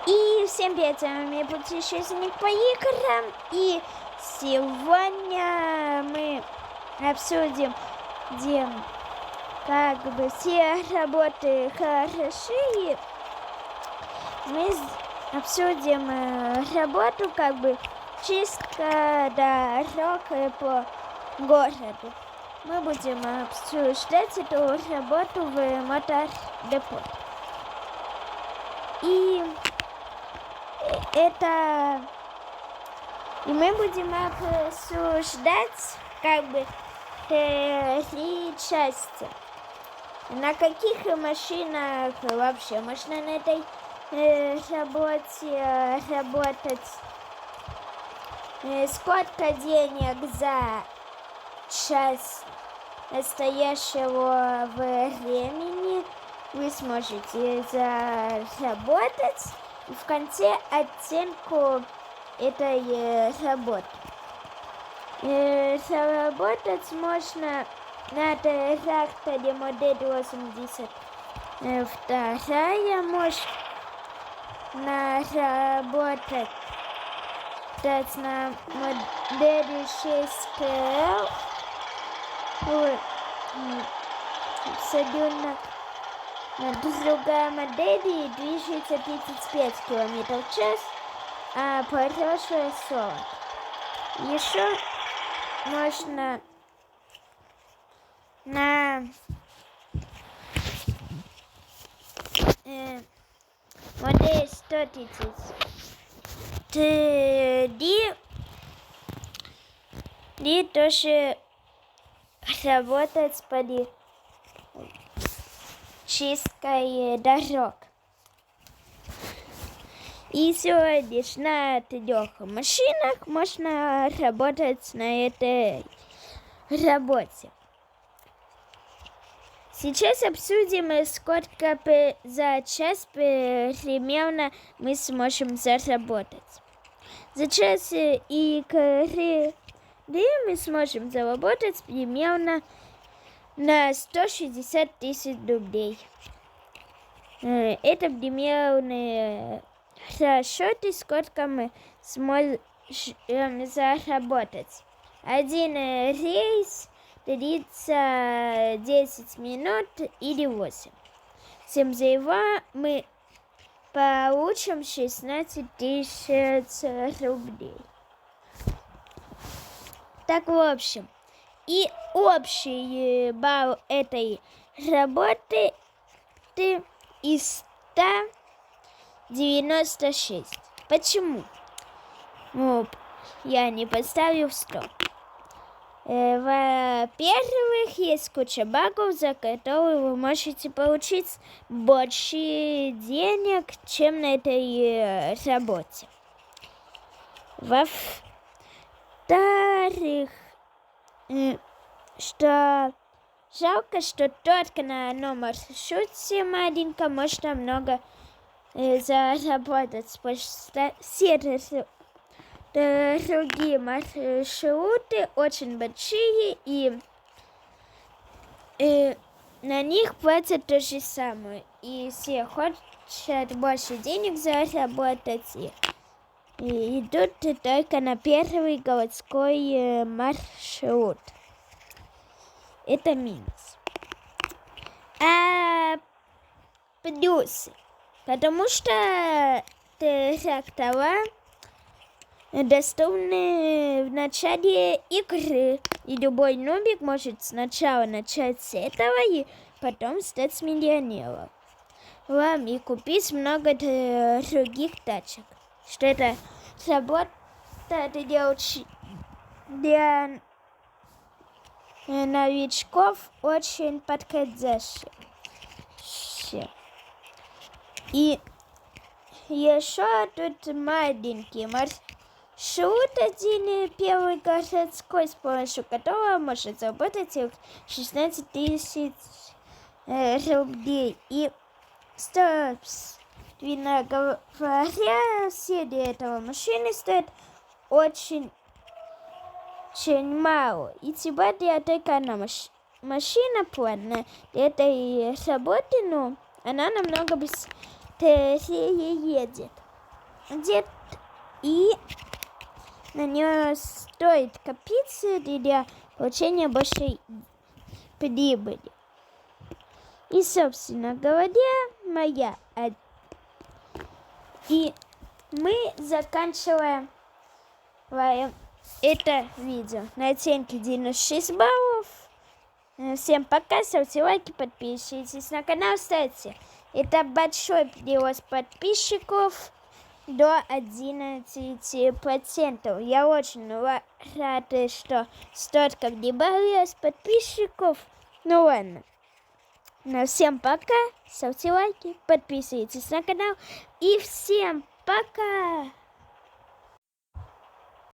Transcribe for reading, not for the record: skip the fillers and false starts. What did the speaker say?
И всем привет, с вами путешественник по играм. И сегодня мы обсудим, где как бы все работы хороши. И мы обсудим работу, как бы чистка дорог по городу. Мы будем обсуждать эту работу в мотор-депо. И мы будем обсуждать как бы 3 части. На каких машинах вообще можно на этой работе работать? Сколько денег за час настоящего времени вы сможете заработать? И в конце оценку этой работы. Заработать можно на тракторе модель 82. Можно заработать на модели 6 другая модель движется 35 км в час, а прошлая 40. Еще можно на модель 130 тоже работать под чисткой дорог. И всего лишь на 3 машинах можно работать на этой работе. Сейчас обсудим, сколько за час примерно мы сможем заработать. За час игры мы сможем заработать примерно на 160 тысяч рублей. Это примерно расчеты, сколько мы сможем заработать. Один рейс длится 10 минут или 8. Всем за его мы получим 16 тысяч рублей. Так, в общем, и общий балл этой работы из 196. Почему? Я не поставил 100. Во-первых, есть куча багов, за которые вы можете получить больше денег, чем на этой работе. Во-вторых, что жалко, что только на одном маршруте маленьком можно много заработать. Все другие маршруты очень большие, и на них платят то же самое. И все хотят больше денег заработать, и идут только на первый городской маршрут. Это минус. А плюсы. Потому что трактора доступны в начале игры. И любой нубик может сначала начать с этого и потом стать миллионером. И купить много других тачек. Что это работа для новичков очень подходящая. И еще тут маленький маршрут один, первый городской, с помощью которого можно заработать 16 тысяч рублей. И, собственно говоря, все для этого машины стоят очень мало. И тебя для только одна машина платная для этой работы, но она намного быстрее едет. где и на нее стоит копиться для получения большей прибыли. И, собственно говоря, И мы заканчиваем это видео на оценке 96 баллов. Всем пока, ставьте лайки, подписывайтесь на канал, ставьте. Это большой прирост подписчиков до 11%. Я очень рада, что столько прибавилось подписчиков. Ну ладно. Ну, всем пока, ставьте лайки, подписывайтесь на канал. И всем пока!